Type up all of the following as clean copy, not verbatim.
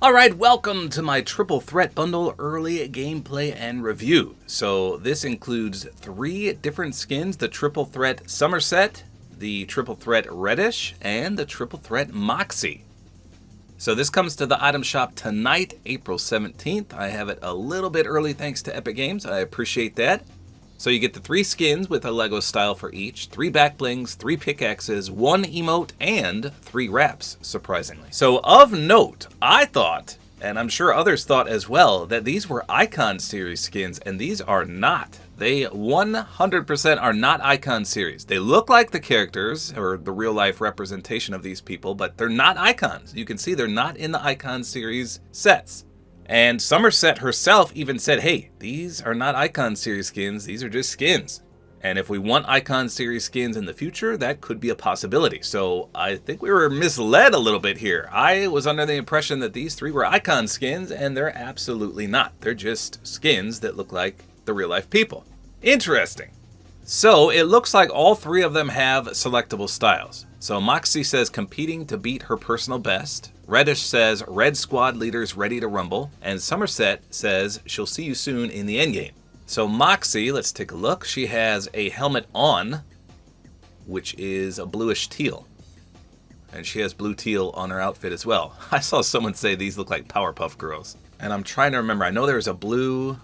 Alright, welcome to my Triple Threat Bundle early gameplay and review. So this includes 3 different skins, the Triple Threat Somerset, the Triple Threat Reddysh, and the Triple Threat Moxie. So this comes to the item shop tonight, April 17th. I have it a little bit early thanks to Epic Games. I appreciate that. So you get the 3 skins with a Lego style for each, 3 back blings, 3 pickaxes, 1 emote, and 3 wraps, surprisingly. So of note, I thought, and I'm sure others thought as well, that these were Icon Series skins, and these are not. They 100% are not Icon Series. They look like the characters, or the real-life representation of these people, but they're not icons. You can see they're not in the Icon Series sets. And Somerset herself even said, hey, these are not Icon Series skins, these are just skins. And if we want Icon Series skins in the future, that could be a possibility. So I think we were misled a little bit here. I was under the impression that these 3 were Icon skins, and they're absolutely not. They're just skins that look like the real-life people. Interesting. So it looks like all 3 of them have selectable styles. So Moxie says competing to beat her personal best. Reddysh says red squad leaders ready to rumble. And Somerset says she'll see you soon in the endgame. So Moxie, let's take a look. She has a helmet on, which is a bluish teal. And she has blue teal on her outfit as well. I saw someone say these look like Powerpuff Girls. And I'm trying to remember. I know there was a blue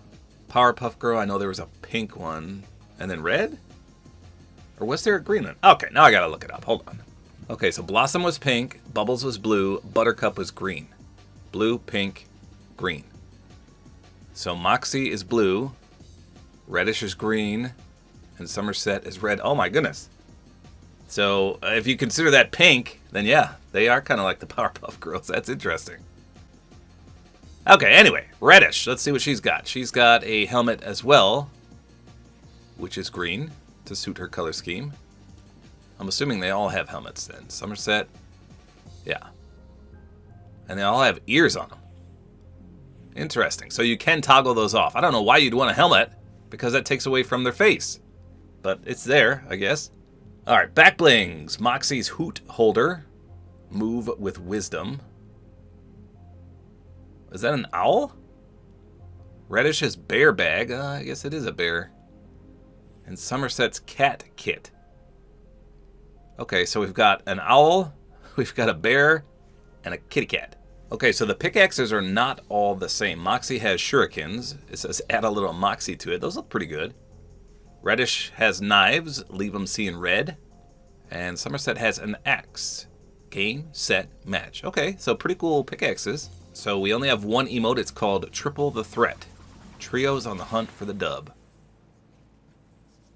Powerpuff Girl. I know there was a pink one. And then red? Or was there a green one? Okay, now I gotta look it up. Hold on. Okay, so Blossom was pink, Bubbles was blue, Buttercup was green. Blue, pink, green. So Moxie is blue, Reddysh is green, and Somerset is red. Oh my goodness. So if you consider that pink, then yeah, they are kind of like the Powerpuff Girls. That's interesting. Okay, anyway, Reddysh. Let's see what she's got. She's got a helmet as well, which is green to suit her color scheme. I'm assuming they all have helmets then. Somerset, yeah. And they all have ears on them. Interesting. So you can toggle those off. I don't know why you'd want a helmet, because that takes away from their face. But it's there, I guess. Alright, back blings. Moxie's hoot holder. Move with wisdom. Is that an owl? Reddish's bear bag. I guess it is a bear. And Somerset's cat kit. Okay, so we've got an owl, we've got a bear, and a kitty cat. Okay, so the pickaxes are not all the same. Moxie has shurikens. It says add a little Moxie to it. Those look pretty good. Reddysh has knives, leave them seeing red. And Somerset has an axe. Game, set, match. Okay, so pretty cool pickaxes. So we only have one emote. It's called Triple the Threat. Trios on the hunt for the dub.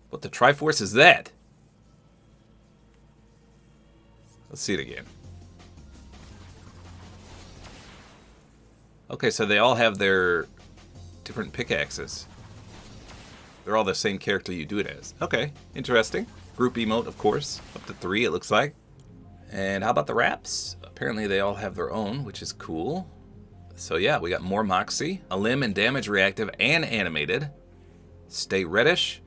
What the Triforce is that? Let's see it again. Okay, so they all have their different pickaxes. They're all the same character you do it as. Okay, interesting. Group emote, of course. Up to 3, it looks like. And how about the wraps? Apparently they all have their own, which is cool. So yeah, we got more Moxie. A limb and damage reactive and animated. Stay Reddysh.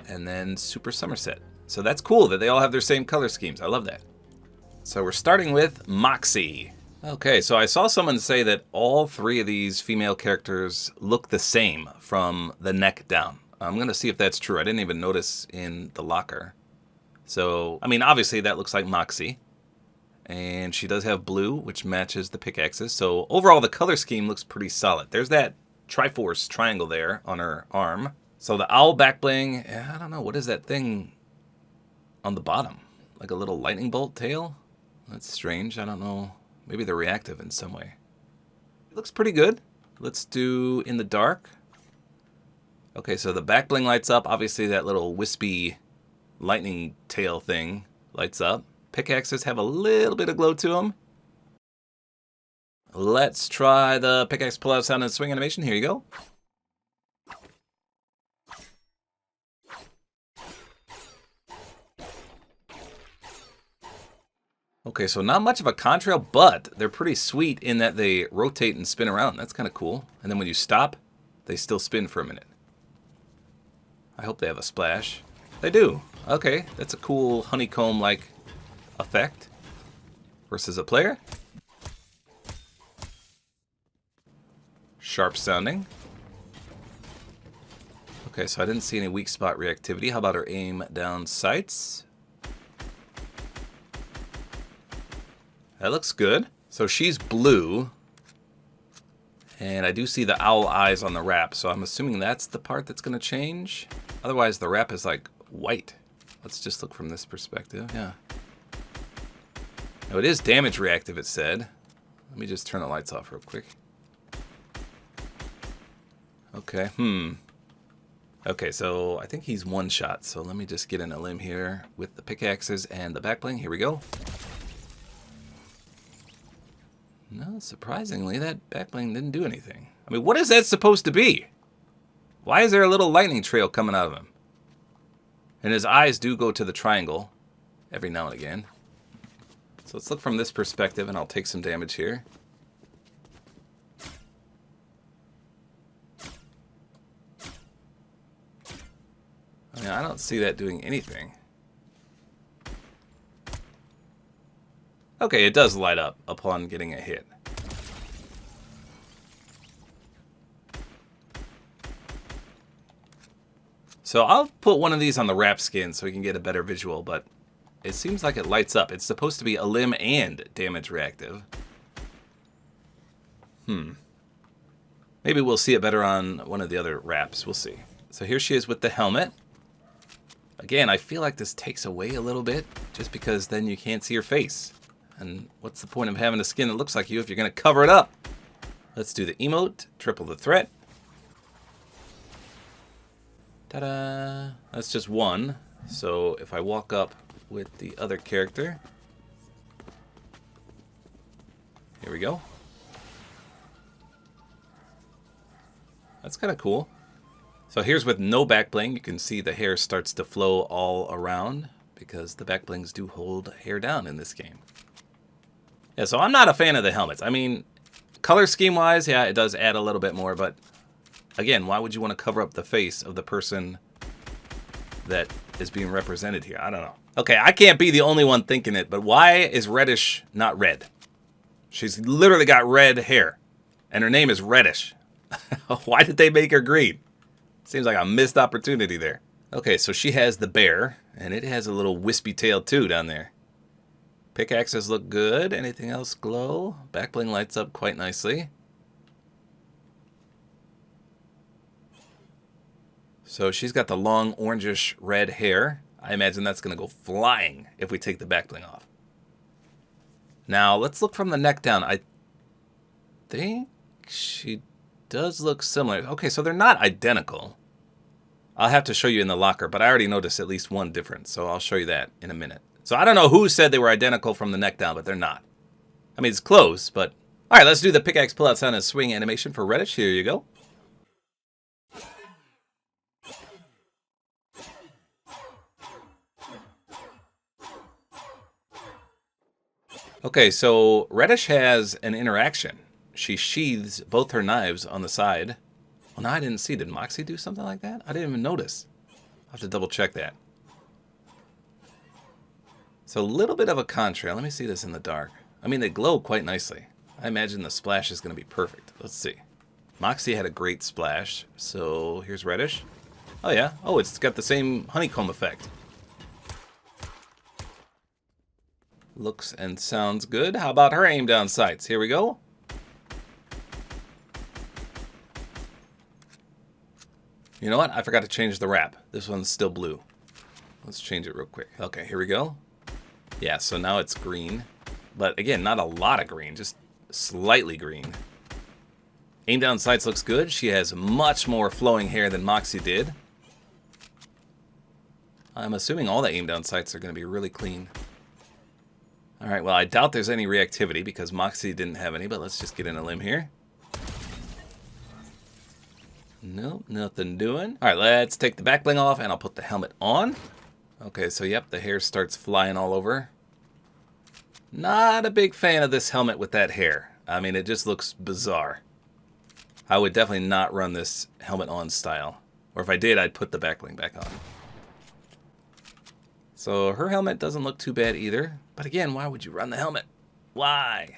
And then Super Somerset. So that's cool that they all have their same color schemes. I love that. So we're starting with Moxie. Okay, so I saw someone say that all 3 of these female characters look the same from the neck down. I'm going to see if that's true. I didn't even notice in the locker. So, I mean, obviously that looks like Moxie. And she does have blue, which matches the pickaxes. So overall, the color scheme looks pretty solid. There's that Triforce triangle there on her arm. So the owl back bling, I don't know, what is that thing on the bottom? Like a little lightning bolt tail? That's strange, I don't know. Maybe they're reactive in some way. It looks pretty good. Let's do in the dark. Okay, so the back bling lights up. Obviously that little wispy lightning tail thing lights up. Pickaxes have a little bit of glow to them. Let's try the pickaxe pull out sound and swing animation. Here you go. Okay, so not much of a contrail, but they're pretty sweet in that they rotate and spin around. That's kind of cool. And then when you stop, they still spin for a minute. I hope they have a splash. They do. Okay, that's a cool honeycomb-like effect. Versus a player. Sharp sounding. Okay, so I didn't see any weak spot reactivity. How about her aim down sights? That looks good. So she's blue. And I do see the owl eyes on the wrap, so I'm assuming that's the part that's going to change. Otherwise, the wrap is like white. Let's just look from this perspective. Yeah. Now, it is damage reactive, it said. Let me just turn the lights off real quick. Okay, Okay, so I think he's one shot, so let me just get in a limb here with the pickaxes and the backbling. Here we go. No, surprisingly, that backbling didn't do anything. I mean, what is that supposed to be? Why is there a little lightning trail coming out of him? And his eyes do go to the triangle every now and again. So let's look from this perspective, and I'll take some damage here. I mean, I don't see that doing anything. Okay, it does light up upon getting a hit. So I'll put one of these on the wrap skin so we can get a better visual, but it seems like it lights up. It's supposed to be a limb and damage reactive. Maybe we'll see it better on one of the other wraps. We'll see. So here she is with the helmet. Again, I feel like this takes away a little bit just because then you can't see her face. And what's the point of having a skin that looks like you if you're going to cover it up? Let's do the emote, triple the threat. Ta-da! That's just one. So if I walk up with the other character. Here we go. That's kind of cool. So here's with no backbling. You can see the hair starts to flow all around because the backblings do hold hair down in this game. Yeah, so I'm not a fan of the helmets. I mean, color scheme wise, yeah, it does add a little bit more, but again, why would you want to cover up the face of the person that is being represented here? I don't know. Okay, I can't be the only one thinking it, but why is Reddish not red? She's literally got red hair, and her name is Reddish. Why did they make her green? Seems like a missed opportunity there. Okay, so she has the bear, and it has a little wispy tail too down there. Pickaxes look good. Anything else glow? Backbling lights up quite nicely. So she's got the long orangish red hair. I imagine that's going to go flying if we take the backbling off. Now, let's look from the neck down. I think she does look similar. Okay, so they're not identical. I'll have to show you in the locker, but I already noticed at least one difference, so I'll show you that in a minute. So I don't know who said they were identical from the neck down, but they're not. I mean, it's close, but... All right, let's do the pickaxe pull-out sound and swing animation for Reddish. Here you go. Okay, so Reddish has an interaction. She sheathes both her knives on the side. Well, no, I didn't see. Did Moxie do something like that? I didn't even notice. I'll have to double check that. So a little bit of a contrail. Let me see this in the dark. I mean, they glow quite nicely. I imagine the splash is going to be perfect. Let's see. Moxie had a great splash. So here's Reddish. Oh, yeah. Oh, it's got the same honeycomb effect. Looks and sounds good. How about her aim down sights? Here we go. You know what? I forgot to change the wrap. This one's still blue. Let's change it real quick. Okay, here we go. Yeah, so now it's green. But again, not a lot of green, just slightly green. Aim down sights looks good. She has much more flowing hair than Moxie did. I'm assuming all the aim down sights are going to be really clean. Alright, well, I doubt there's any reactivity because Moxie didn't have any, but let's just get in a limb here. Nope, nothing doing. Alright, let's take the backbling off and I'll put the helmet on. Okay, so yep, the hair starts flying all over. Not a big fan of this helmet with that hair. I mean, it just looks bizarre. I would definitely not run this helmet on style. Or if I did, I'd put the backbling back on. So her helmet doesn't look too bad either. But again, why would you run the helmet? Why?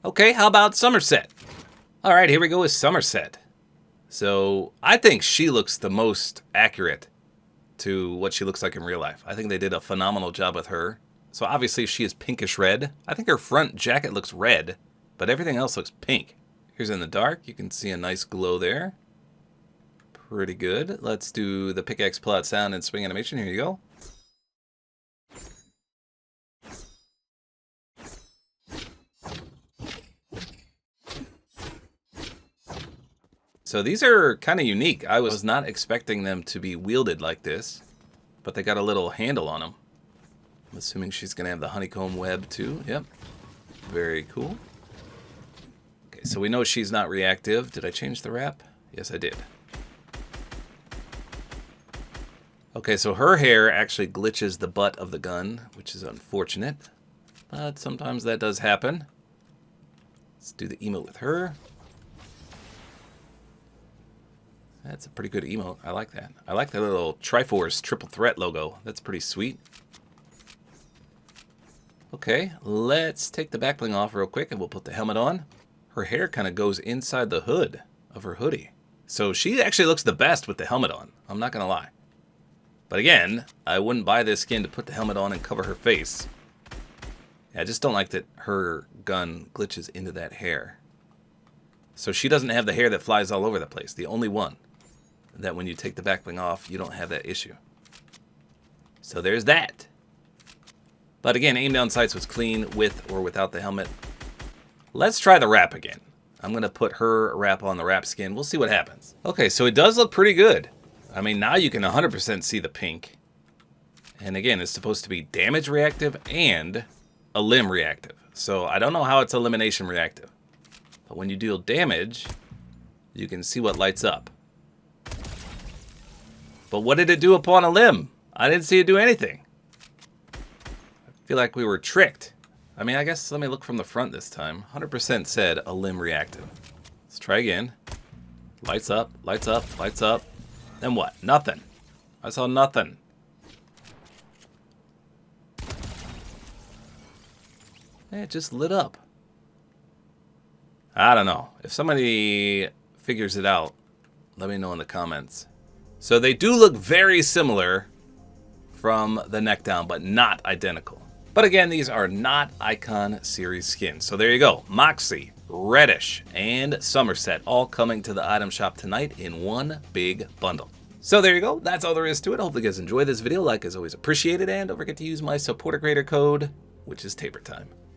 Okay, how about Somerset? All right, here we go with Somerset. So I think she looks the most accurate to what she looks like in real life. I think they did a phenomenal job with her. So obviously she is pinkish red. I think her front jacket looks red, but everything else looks pink. Here's in the dark. You can see a nice glow there. Pretty good. Let's do the pickaxe pull out sound and swing animation. Here you go. So these are kind of unique. I was not expecting them to be wielded like this, but they got a little handle on them. I'm assuming she's going to have the honeycomb web too. Yep. Very cool. Okay, so we know she's not reactive. Did I change the wrap? Yes, I did. Okay, so her hair actually glitches the butt of the gun, which is unfortunate, but sometimes that does happen. Let's do the emote with her. That's a pretty good emote. I like that. I like the little Triforce triple threat logo. That's pretty sweet. Okay, let's take the back bling off real quick and we'll put the helmet on. Her hair kind of goes inside the hood of her hoodie. So she actually looks the best with the helmet on. I'm not going to lie. But again, I wouldn't buy this skin to put the helmet on and cover her face. I just don't like that her gun glitches into that hair. So she doesn't have the hair that flies all over the place. The only one that when you take the back bling off, you don't have that issue. So there's that. But again, aim down sights was clean with or without the helmet. Let's try the wrap again. I'm going to put her wrap on the wrap skin. We'll see what happens. Okay, so it does look pretty good. I mean, now you can 100% see the pink. And again, it's supposed to be damage reactive and a limb reactive. So I don't know how it's elimination reactive. But when you deal damage, you can see what lights up. But what did it do upon a limb? I didn't see it do anything. I feel like we were tricked. I mean, I guess let me look from the front this time. 100% said a limb reactive. Let's try again. Lights up, lights up, lights up. Then what? Nothing. I saw nothing. It just lit up. I don't know. If somebody figures it out, let me know in the comments. So they do look very similar from the neck down, but not identical. But again, these are not Icon Series skins. So there you go. Moxie, Reddysh, and Somerset all coming to the item shop tonight in one big bundle. So there you go. That's all there is to it. Hopefully you guys enjoyed this video. Like is always appreciated. And don't forget to use my Support-A-Creator code, which is tabortime.